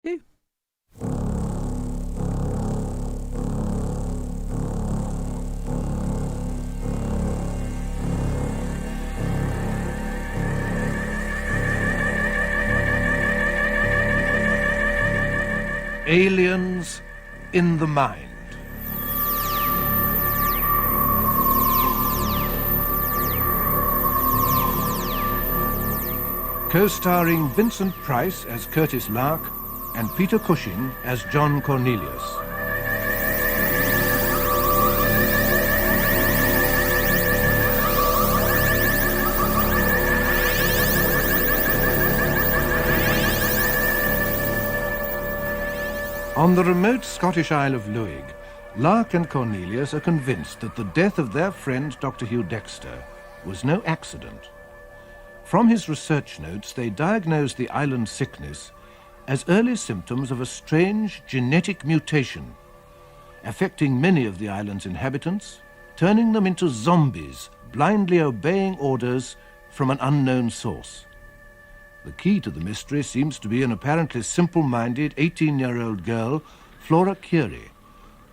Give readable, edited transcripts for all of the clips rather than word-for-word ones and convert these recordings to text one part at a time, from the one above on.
Okay. Aliens in the Mind. Co-starring Vincent Price as Curtis Lark and Peter Cushing as John Cornelius. On the remote Scottish Isle of Lewig, Lark and Cornelius are convinced that the death of their friend Dr. Hugh Baxter was no accident. From his research notes, they diagnosed the island's sickness as early symptoms of a strange genetic mutation, affecting many of the island's inhabitants, turning them into zombies, blindly obeying orders from an unknown source. The key to the mystery seems to be an apparently simple-minded 18-year-old girl, Flora Curie,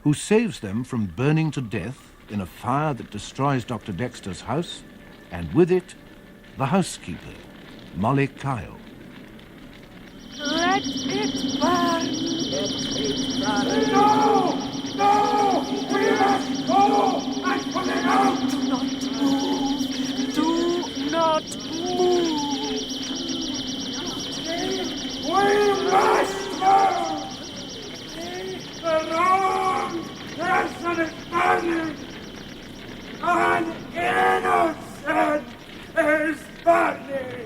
who saves them from burning to death in a fire that destroys Dr. Dexter's house, and with it, the housekeeper, Molly Kyle. Let it burn! Let it burn! No! No! We must go and put it out! Do not move! Do not move! We must go! The wrong person is burning! An innocent is burning!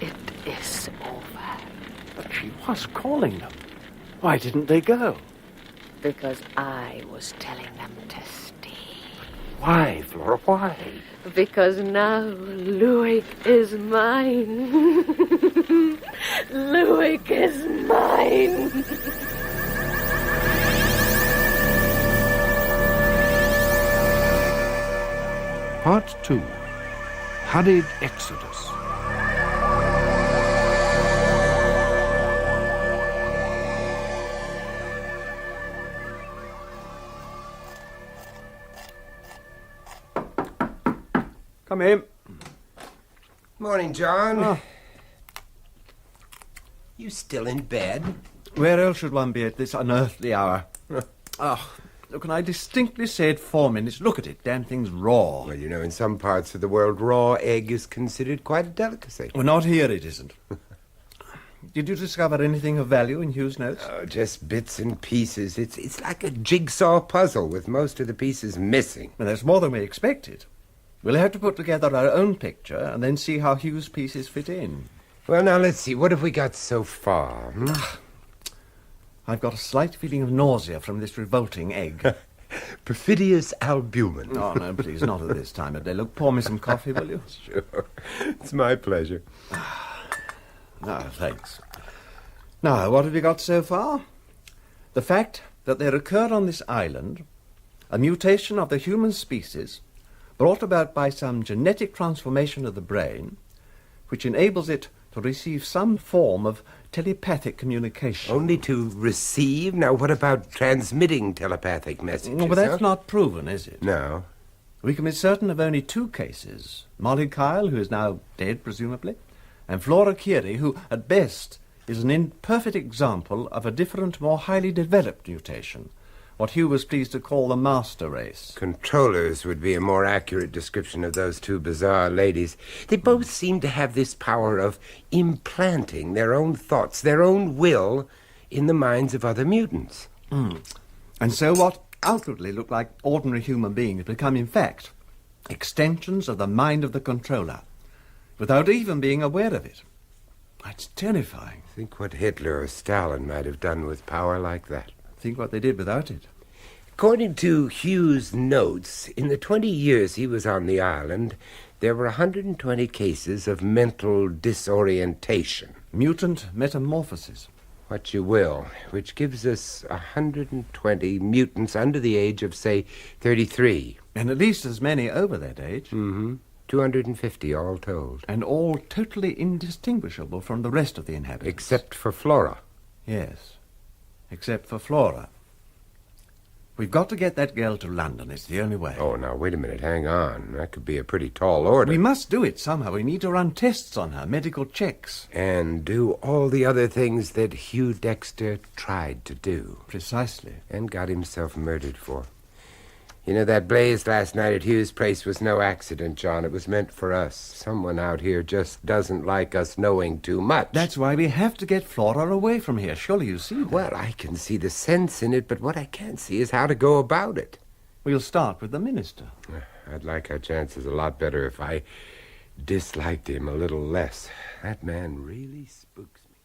It is over. But she was calling them. Why didn't they go? Because I was telling them to stay. Why, Flora, why? Because now Louis is mine. Louis is mine. Part 2. Hurried Exodus. Come in. Morning, John. Oh. You still in bed? Where else should one be at this unearthly hour? Oh, look, and I distinctly said 4 minutes. Look at it, damn thing's raw. Well, you know, in some parts of the world, raw egg is considered quite a delicacy. Well, not here it isn't. Did you discover anything of value in Hugh's notes? Oh, just bits and pieces. It's like a jigsaw puzzle with most of the pieces missing. Well, that's more than we expected. We'll have to put together our own picture and then see how Hugh's pieces fit in. Well, now, let's see. What have we got so far? I've got a slight feeling of nausea from this revolting egg. Perfidious albumin. Oh, no, please, not at this time of day. Look, pour me some coffee, will you? Sure. It's my pleasure. No, thanks. Now, what have we got so far? The fact that there occurred on this island a mutation of the human species brought about by some genetic transformation of the brain, which enables it to receive some form of telepathic communication. Only to receive? Now, what about transmitting telepathic messages? No, but that's huh? not proven, is it? No. We can be certain of only 2 cases. Molly Kyle, who is now dead, presumably, and Flora Curie, who, at best, is an imperfect example of a different, more highly developed mutation, what Hugh was pleased to call the master race. Controllers would be a more accurate description of those 2 bizarre ladies. They both seem to have this power of implanting their own thoughts, their own will, in the minds of other mutants. And so what outwardly look like ordinary human beings become, in fact, extensions of the mind of the controller, without even being aware of it. It's terrifying. Think what Hitler or Stalin might have done with power like that. Think what they did without it. According to Hugh's notes, in the 20 years he was on the island, there were 120 cases of mental disorientation. Mutant metamorphosis. what you will, which gives us 120 mutants under the age of, say, 33. And at least as many over that age. Mm-hmm. 250 all told. And all totally indistinguishable from the rest of the inhabitants. Except for Flora. Yes, except for Flora. We've got to get that girl to London. It's the only way. Oh, now, wait a minute. Hang on. That could be a pretty tall order. We must do it somehow. We need to run tests on her, medical checks. And do all the other things that Hugh Dexter tried to do. Precisely. And got himself murdered for. You know, that blaze last night at Hugh's place was no accident, John. It was meant for us. Someone out here just doesn't like us knowing too much. That's why we have to get Flora away from here. Surely you see that. Well, I can see the sense in it, but what I can't see is how to go about it. We'll start with the minister. I'd like our chances a lot better if I disliked him a little less. That man really spooks me.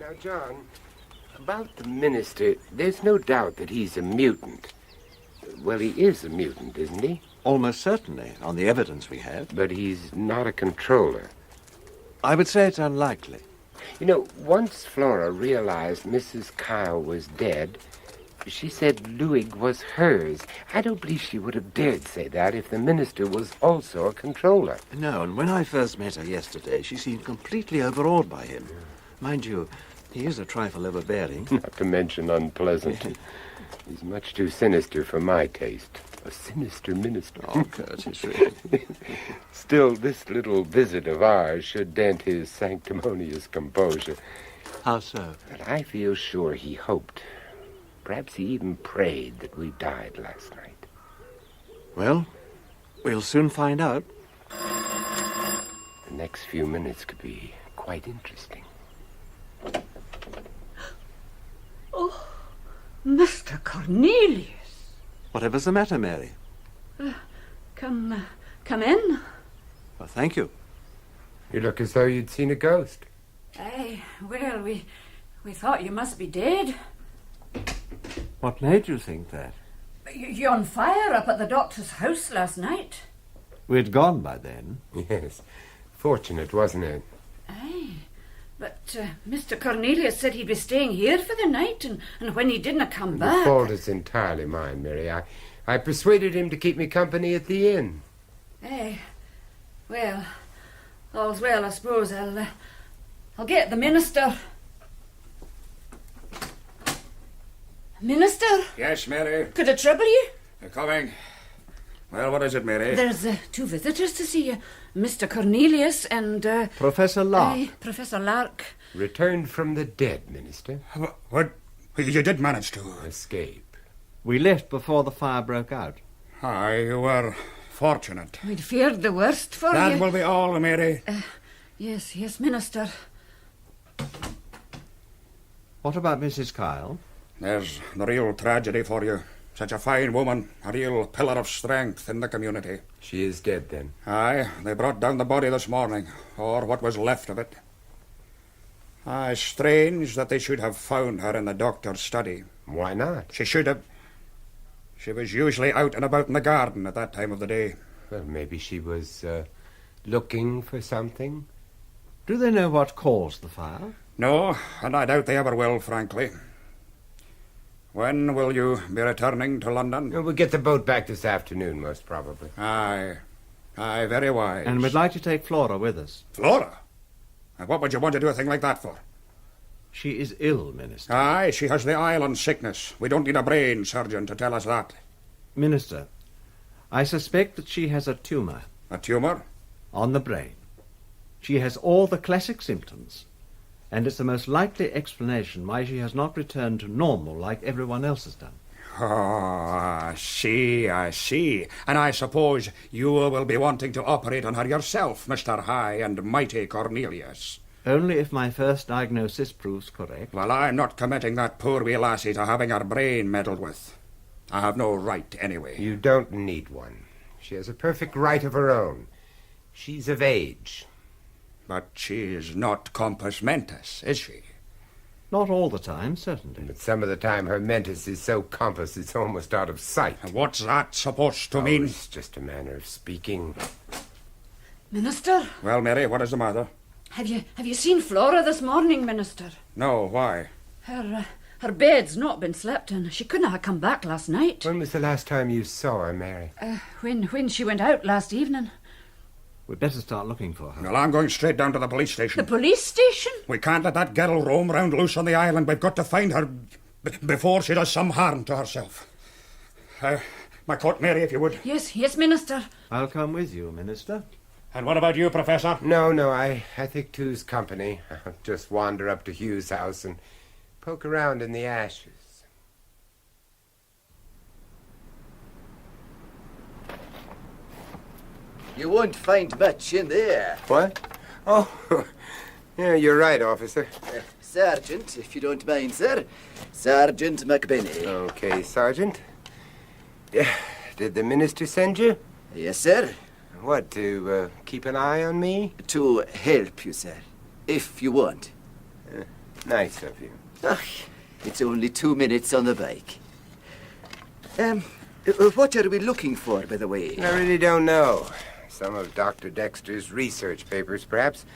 Now, John, about the minister, there's no doubt that he's a mutant. Well, he is a mutant, isn't he? Almost certainly, on the evidence we have. But he's not a controller. I would say it's unlikely. You know, once Flora realized Mrs. Kyle was dead, she said Luig was hers. I don't believe she would have dared say that if the minister was also a controller. No, and when I first met her yesterday, she seemed completely overawed by him. Mind you, he is a trifle overbearing. Not to mention unpleasant. He's much too sinister for my taste. A sinister minister. Oh, Curtis, really. Still, this little visit of ours should dent his sanctimonious composure. How so? But I feel sure he hoped. Perhaps he even prayed that we died last night. Well, we'll soon find out. The next few minutes could be quite interesting. Oh, Mr. Cornelius. Whatever's the matter, Mary? Come in. Well, thank you. You look as though you'd seen a ghost. Aye, well, we thought you must be dead. What made you think that? You're on fire up at the doctor's house last night. We'd gone by then. Yes. Fortunate, wasn't it? Aye, but Mr. Cornelius said he'd be staying here for the night, and when he didn't come The back... fault is entirely mine, Mary. I persuaded him to keep me company at the inn. Aye, well, all's well, I suppose. I'll get the minister. Minister? Yes, Mary? Could I trouble you? You're coming. Well, what is it, Mary? There's two visitors to see you. Mr. Cornelius and... Professor Lark. Aye, Professor Lark. Returned from the dead, Minister. What? You did manage to. Escape. We left before the fire broke out. Aye, you were fortunate. We'd feared the worst for That you. will be all, Mary. Yes, Minister. What about Mrs. Kyle? There's the real tragedy for you. Such a fine woman, a real pillar of strength in the community. She is dead, then? Aye, they brought down the body this morning, or what was left of it. Aye, strange that they should have found her in the doctor's study. Why not? She should have. She was usually out and about in the garden at that time of the day. Well, maybe she was looking for something. Do they know what caused the fire? No, and I doubt they ever will, frankly. When will you be returning to London? We'll get the boat back this afternoon, most probably. Aye, very wise. And we'd like to take Flora with us. Flora? And what would you want to do a thing like that for? She is ill, Minister. Aye, she has the island sickness. We don't need a brain surgeon to tell us that. Minister, I suspect that she has a tumour. A tumour? On the brain. She has all the classic symptoms, and it's the most likely explanation why she has not returned to normal like everyone else has done. Oh, I see. And I suppose you will be wanting to operate on her yourself, Mr. High and Mighty Cornelius. Only if my first diagnosis proves correct. Well, I'm not committing that poor wee lassie to having her brain meddled with. I have no right, anyway. You don't need one. She has a perfect right of her own. She's of age. But she's not compos mentis, is she? Not all the time, certainly. But some of the time her mentis is so compass it's almost out of sight. And what's that supposed to mean? It's just a manner of speaking. Minister, Well, Mary, what is the matter? have you seen Flora this morning, Minister? No, why? Her bed's not been slept in. She couldn't have come back last night. When was the last time you saw her, Mary? When she went out last evening. We'd better start looking for her. Well, I'm going straight down to the police The station. police station? We can't let that girl roam round loose on the island. We've got to find her before she does some harm to herself. My coat, Mary, if you would. Yes, Minister. I'll come with you, Minister. And what about you, Professor? No, I think two's company. I'll just wander up to Hugh's house and poke around in the ashes. You won't find much in there. What? Oh, yeah, you're right, officer. Sergeant, if you don't mind, sir. Sergeant McBinney. Okay, Sergeant. Did the minister send you? Yes, sir. What, to keep an eye on me? To help you, sir. If you want. Nice of you. It's only 2 minutes on the bike. What are we looking for, by the way? I really don't know. Some of Dr. Dexter's research papers, perhaps.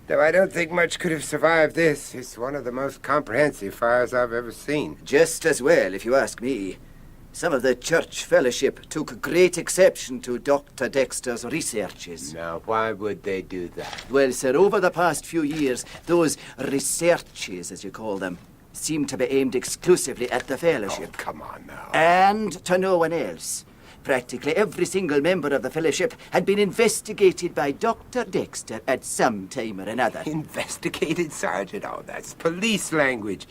Though I don't think much could have survived this. It's one of the most comprehensive files I've ever seen. Just as well, if you ask me. Some of the church fellowship took great exception to Dr. Dexter's researches. Now, why would they do that? Well, sir, over the past few years, those researches, as you call them, seem to be aimed exclusively at the Oh, fellowship. come on now. And to no one else. Practically every single member of the fellowship had been investigated by Dr. Dexter at some time or another. Investigated, Sergeant? Oh, that's police language.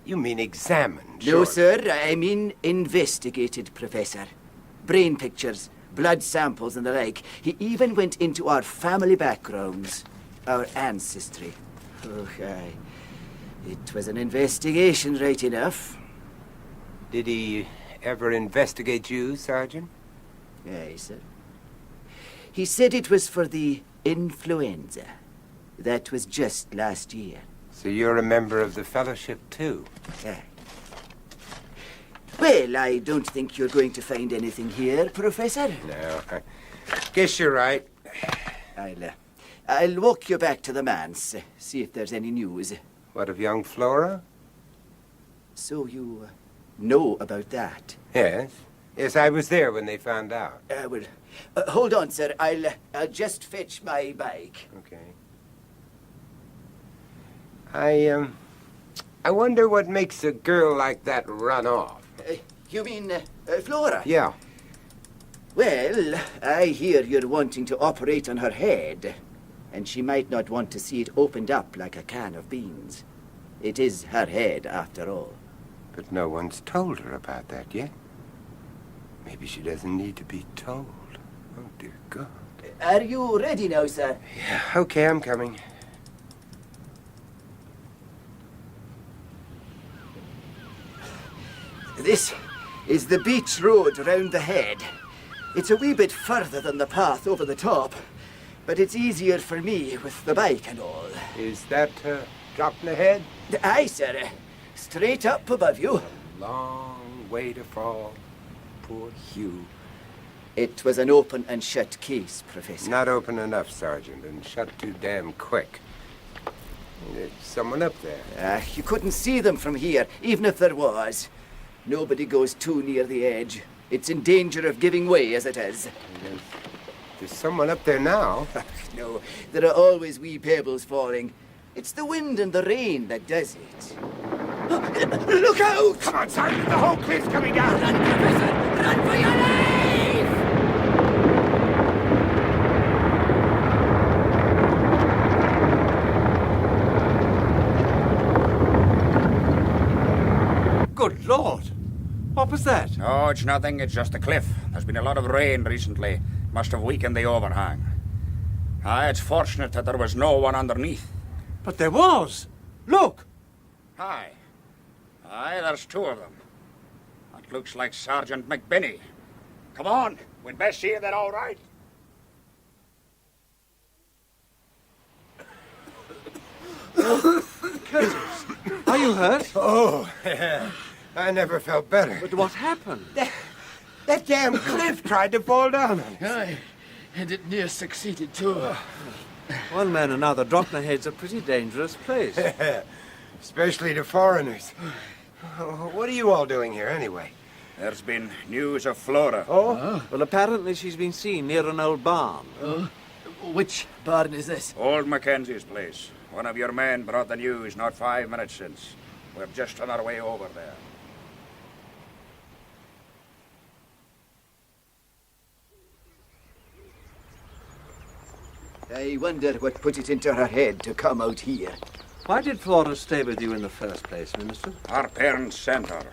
You mean examined, No, surely. sir, I mean investigated, Professor. Brain pictures, blood samples, and the like. He even went into our family backgrounds, our ancestry. Oh, aye. It was an investigation, right enough. Did he ever investigate you, Sergeant? Aye, sir. He said it was for the influenza. That was just last year. So you're a member of the fellowship, too? Aye. Well, I don't think you're going to find anything here, Professor. No, I guess you're right. I'll walk you back to the manse, see if there's any news. What of young Flora? So you know about that? Yes. Yes, I was there when they found out. Hold on, sir. I'll just fetch my bike. Okay. I wonder what makes a girl like that run off. You mean Flora? Yeah. Well, I hear you're wanting to operate on her head, and she might not want to see it opened up like a can of beans. It is her head, after all. But no one's told her about that yet. Maybe she doesn't need to be told. Oh, dear God. Are you ready now, sir? Yeah, okay, I'm coming. This is the beach road round the head. It's a wee bit further than the path over the top, but it's easier for me with the bike and all. Is that dropping ahead? Aye, sir. Straight up above you. A long way to fall. Poor Hugh. It was an open and shut case, Professor. Not open enough, Sergeant, and shut too damn quick. There's someone up there. You couldn't see them from here, even if there was. Nobody goes too near the edge. It's in danger of giving way as it is. There's someone up there now. No, there are always wee pebbles falling. It's the wind and the rain that does it. Look out! Come on, Sergeant, the whole cliff's coming down. Run, Professor! Run for your life! Good Lord! What was that? Oh, it's nothing. It's just a cliff. There's been a lot of rain recently. Must have weakened the overhang. It's fortunate that there was no one underneath. But there was! Look! Aye, there's two of them. That looks like Sergeant McBinney. Come on, we'd best see if they're all right. Curtis, are you hurt? Oh, I never felt better. But what happened? That damn cliff tried to fall down on us. Aye. And it near succeeded, too. One man and another, Drocknerhead's a pretty dangerous place. Especially to foreigners. What are you all doing here, anyway? There's been news of Flora. Oh? Well, apparently she's been seen near an old barn. Which barn is this? Old Mackenzie's place. One of your men brought the news not 5 minutes since. We're just on our way over there. I wonder what put it into her head to come out here. Why did Flora stay with you in the first place, Minister? Our parents sent her.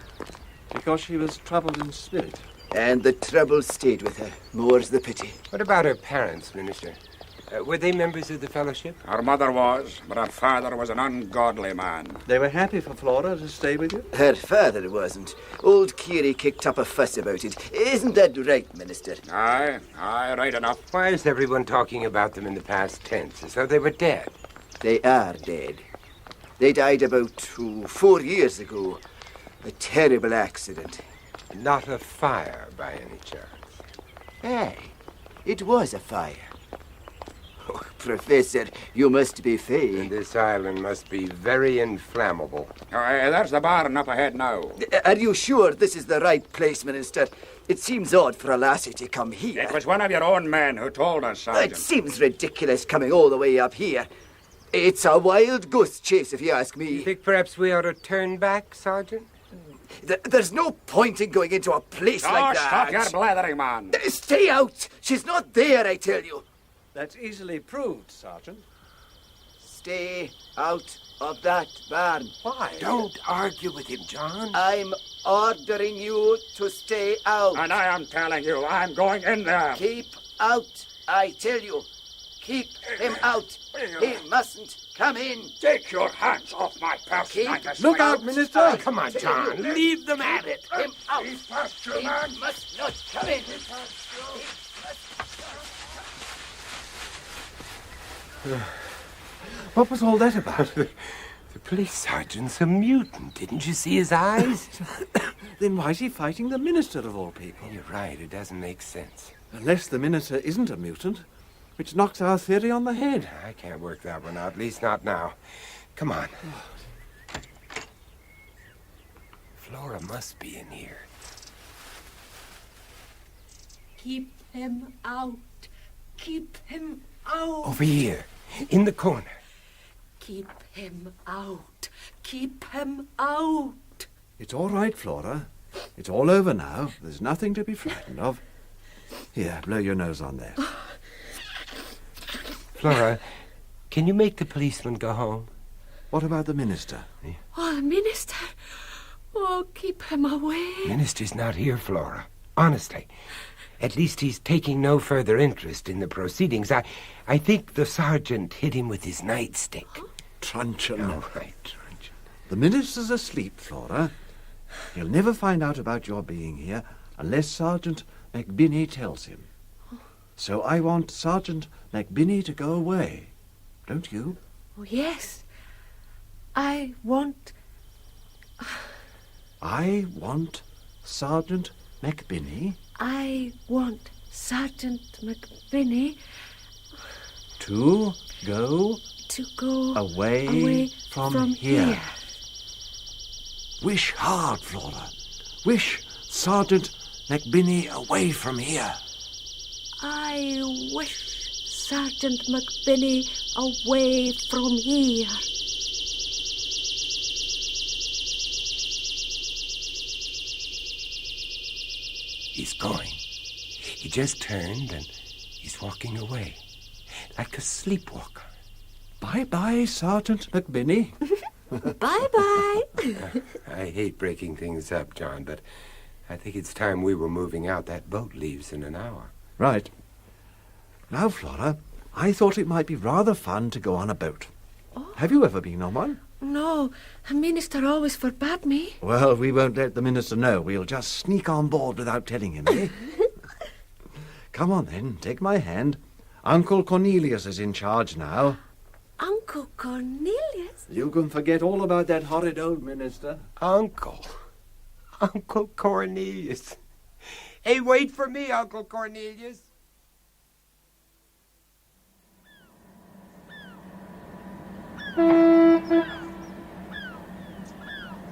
Because she was troubled in spirit. And the trouble stayed with her. More's the pity. What about her parents, Minister? Were they members of the Fellowship? Her mother was, but her father was an ungodly man. They were happy for Flora to stay with you? Her father wasn't. Old Keary kicked up a fuss about it. Isn't that right, Minister? Aye, right enough. Why is everyone talking about them in the past tense, as though they were dead? They are dead. They died about 4 years ago. A terrible accident. Not a fire, by any chance. Aye, it was a fire. Oh, Professor, you must be And fake. this island must be very inflammable. There's the barn up ahead now. Are you sure this is the right place, Minister? It seems odd for a lassie to come here. It was one of your own men who told us, It Sergeant. seems ridiculous coming all the way up here. It's a wild goose chase, if you ask You me. think perhaps we ought to turn back, Sergeant? There's no point in going into a place like that. Stop your blathering, man. Stay out! She's not there, I tell you. That's easily proved, Sergeant. Stay out of that barn. Why? Don't argue with him, John. I'm ordering you to stay out. And I am telling you, I'm going in there. Keep out, I tell you. Keep him out. He mustn't come in. Take your hands off my person. Keep Look out, Minister! Come on, John. Leave them at it. him out. He's past you, He man. must not come in. What was all that about? The police sergeant's a mutant. Didn't you see his eyes? Then why is he fighting the Minister of all people? You're right. It doesn't make sense. Unless the Minister isn't a mutant, which knocks our theory on the head. I can't work that one out. At least not now. Come on. Flora must be in here. Keep him out. Keep him out. Over here. In the corner. Keep him out. Keep him out. It's all right, Flora. It's all over now. There's nothing to be frightened of. Here, blow your nose on there. Flora, can you make the policeman go home? What about the Minister? Oh, the Minister. Oh, keep him away. Minister's not here, Flora. Honestly. At least he's taking no further interest in the proceedings. I think the sergeant hit him with his nightstick. Truncheon. Oh, right, Truncheon. The Minister's asleep, Flora. He'll never find out about your being here unless Sergeant McBinney tells him. So I want Sergeant McBinney to go away. Don't you? Oh, yes. I want Sergeant McBinney I want Sergeant McBinney to go to go away from here. Wish hard, Flora. Wish Sergeant McBinney away from here. I wish Sergeant McBinney away from here. He's going. He just turned and he's walking away. Like a sleepwalker. Bye-bye, Sergeant McBinney. Bye-bye. I hate breaking things up, John, but I think it's time we were moving out. That boat leaves in an hour. Right. Now, Flora, I thought it might be rather fun to go on a boat. Oh. Have you ever been on one? No, the Minister always forbade me. Well, we won't let the Minister know. We'll just sneak on board without telling him, eh? Come on, then. Take my hand. Uncle Cornelius is in charge now. Uncle Cornelius? You can forget all about that horrid old Minister. Uncle Cornelius. Hey, wait for me, Uncle Cornelius.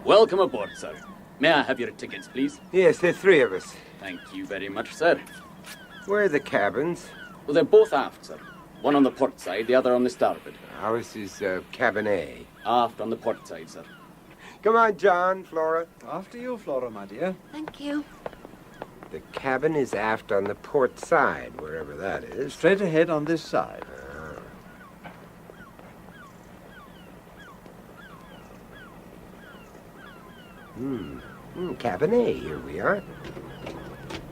Welcome aboard, sir. May I have your tickets, please? Yes, there are three of us. Thank you very much, sir. Where are the cabins? Well, they're both aft, sir. One on the port side, the other on the starboard. Ours is cabin A. Aft on the port side, sir. Come on, John, Flora. After you, Flora, my dear. Thank you. The cabin is aft on the port side, wherever that is. Straight ahead on this side. Cabin A, here we are.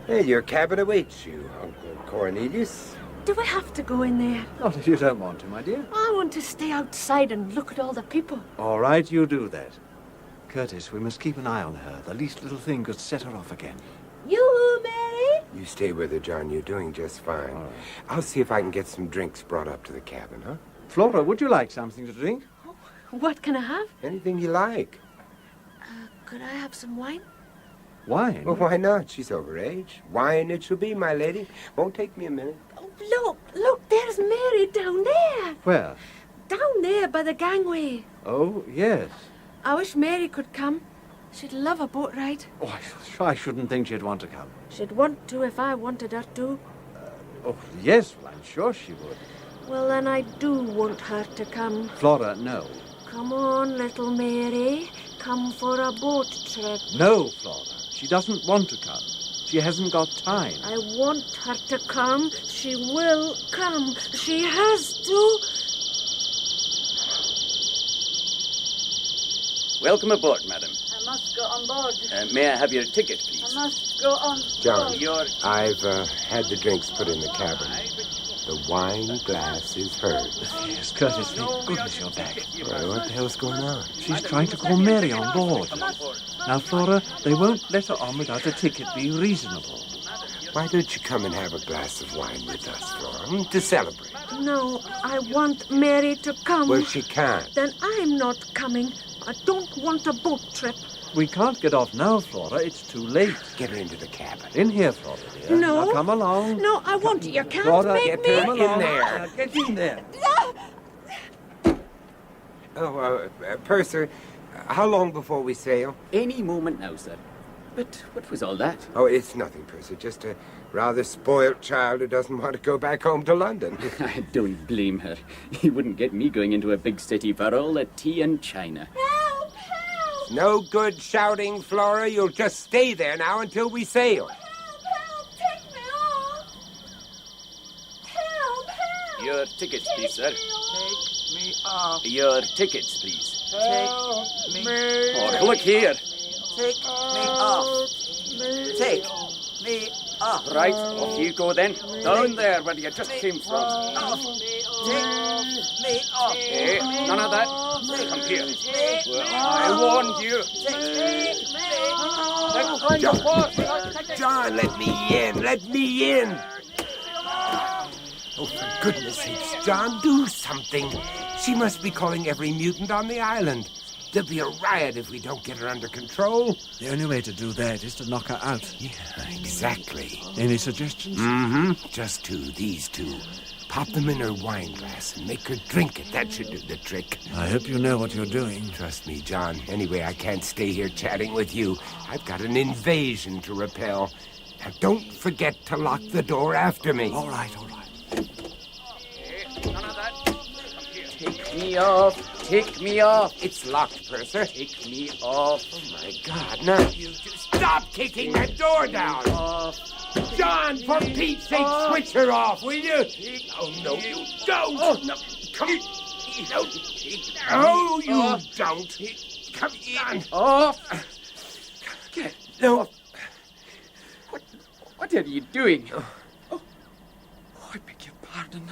Hey, your cabin awaits you, Uncle Cornelius. Do we have to go in there? Not if you don't want to, my dear. I want to stay outside and look at all the people. All right, you do that. Curtis, we must keep an eye on her. The least little thing could set her off again. You, Mary? You stay with her, John. You're doing just fine. All right. I'll see if I can get some drinks brought up to the cabin, huh? Flora, would you like something to drink? What can I have? Anything you like. Could I have some wine? Wine? Well, why not? She's over age. Wine it shall be, my lady. Won't take me a minute. Oh, look, there's Mary down there. Where? Down there by the gangway. Oh, yes. I wish Mary could come. She'd love a boat ride. Oh, I shouldn't think she'd want to come. She'd want to if I wanted her to. Oh, yes, well, I'm sure she would. Well, then I do want her to come. Flora, no. Come on, little Mary. Come for a boat trip. No, Flora. She doesn't want to come. She hasn't got time. I want her to come. She will come. She has to. Welcome aboard, madam. I must go on board. May I have your ticket, please? I must go on John, board. I've had the drinks put in the cabin. The wine glass is hers. Yes, Curtis, thank goodness you're back. Well, what the hell's going on? She's trying to call Mary on board. Now, Flora, they won't let her on without a ticket being reasonable. Why don't you come and have a glass of wine with us, Flora, to celebrate? No, I want Mary to come. Well, she can't. Then I'm not coming. I don't want a boat trip. We can't get off now, Flora. It's too late. Get her into the cabin. In here, Flora, dear. No. Now, come along. No, I want you. You can't Flora, make get me. her in there. Now, get in there. Oh, Purser, how long before we sail? Any moment now, sir. But what was all that? Oh, it's nothing, Purser. Just a rather spoilt child who doesn't want to go back home to London. I don't blame her. He wouldn't get me going into a big city for all the tea and china. Help! Help! No good shouting, Flora. You'll just stay there now until we sail. Help! Take me off! Help! Help! Your tickets, please, sir. Take me off. Your tickets, please. Take me. Oh, look here. Take me off. Take me off. Right, off you go then. Down there where you just came from. Off. Take me off. Hey, none of that. Come here. Well, I warned you. John, let me in. Let me in. Oh, for goodness sakes, John, do something. She must be calling every mutant on the island. There'll be a riot if we don't get her under control. The only way to do that is to knock her out. Yeah, exactly. Any suggestions? Mm-hmm. Just these two. Pop them in her wine glass and make her drink it. That should do the trick. I hope you know what you're doing. Trust me, John. Anyway, I can't stay here chatting with you. I've got an invasion to repel. Now, don't forget to lock the door after me. All right, all right. None of that. Come here. Take me off. Take me off. It's locked, Purser. Take me off. Oh, my God. Now, you just stop kicking that door down. Off. John, for Pete's sake, switch her off, will you? Oh, no, you don't. Oh, no. Come. No, you don't. Come on. Off. Get No. What are you doing? Oh, I beg your pardon.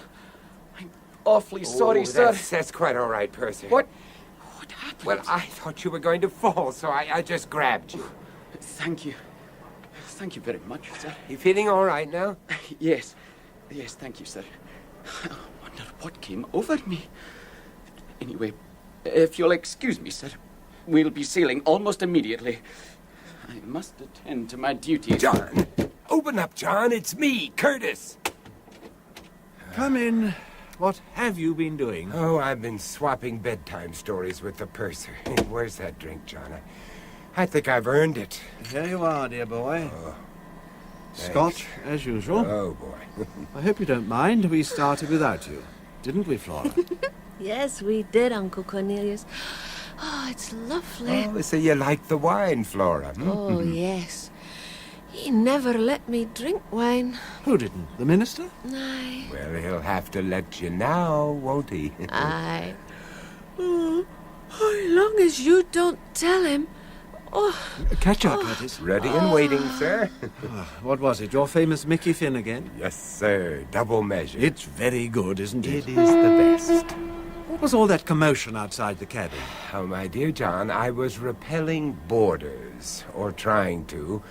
I'm awfully sorry, sir. That's quite all right, Percy. What happened? Well, I thought you were going to fall, so I just grabbed you. Thank you. Thank you very much, sir. You feeling all right now? Yes. Yes, thank you, sir. I wonder what came over me. Anyway, if you'll excuse me, sir, we'll be sailing almost immediately. I must attend to my duties. John! Open up, John. It's me, Curtis. Come in. what have you been doing? Oh, I've been swapping bedtime stories with the purser. Where's that drink, John? I think I've earned it. Here you are, dear boy. Oh, Scotch, as usual. Oh, boy. I hope you don't mind. We started without you. Didn't we, Flora? Yes, we did, Uncle Cornelius. Oh, it's lovely. Oh, so you like the wine, Flora? Hmm? Oh, yes. He never let me drink wine. Who didn't? The minister? Aye. Well, he'll have to let you now, won't he? Aye. Oh, long as you don't tell him. Oh, Catch up, Curtis. Ready and waiting, sir. What was it? Your famous Mickey Finn again? Yes, sir. Double measure. It's very good, isn't it? It is the best. What was all that commotion outside the cabin? Oh, my dear John, I was repelling boarders, or trying to.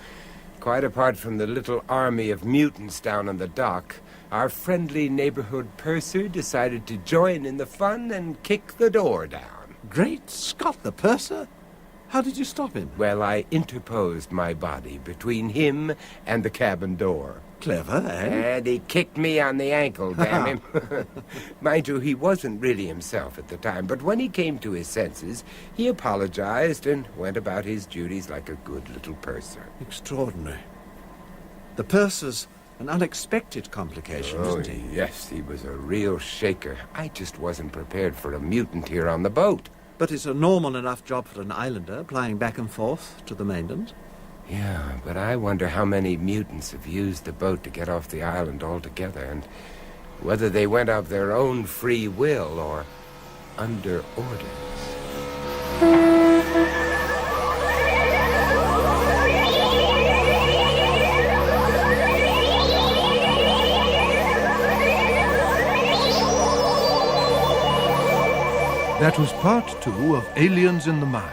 Quite apart from the little army of mutants down on the dock, our friendly neighborhood purser decided to join in the fun and kick the door down. Great Scott, the purser? How did you stop him? Well, I interposed my body between him and the cabin door. Clever, eh? And he kicked me on the ankle, damn him. Mind you, he wasn't really himself at the time, but when he came to his senses, he apologized and went about his duties like a good little purser. Extraordinary. The purser's an unexpected complication, isn't he? Yes, he was a real shaker. I just wasn't prepared for a mutant here on the boat. But it's a normal enough job for an islander, plying back and forth to the mainland. Yeah, but I wonder how many mutants have used the boat to get off the island altogether, and whether they went of their own free will or under orders. That was part 2 of Aliens in the Mind,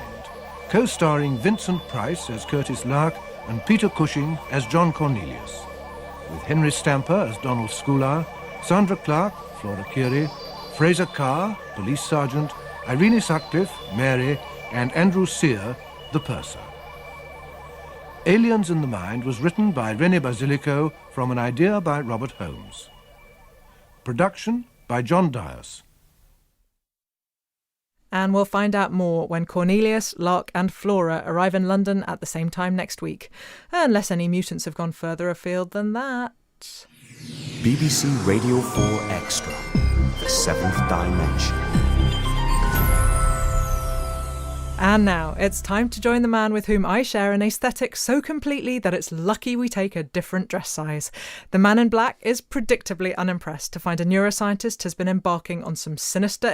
co-starring Vincent Price as Curtis Lark and Peter Cushing as John Cornelius, with Henry Stamper as Donald Schoolar, Sandra Clark, Flora Curie, Fraser Carr, Police Sergeant, Irene Sutcliffe, Mary, and Andrew Sear, the purser. Aliens in the Mind was written by Rene Bascilico from an idea by Robert Holmes. Production by John Dias. And we'll find out more when Cornelius, Lark and Flora arrive in London at the same time next week, unless any mutants have gone further afield than that. BBC Radio 4 Extra, The Seventh Dimension. And now, it's time to join the man with whom I share an aesthetic so completely that it's lucky we take a different dress size. The man in black is predictably unimpressed to find a neuroscientist has been embarking on some sinister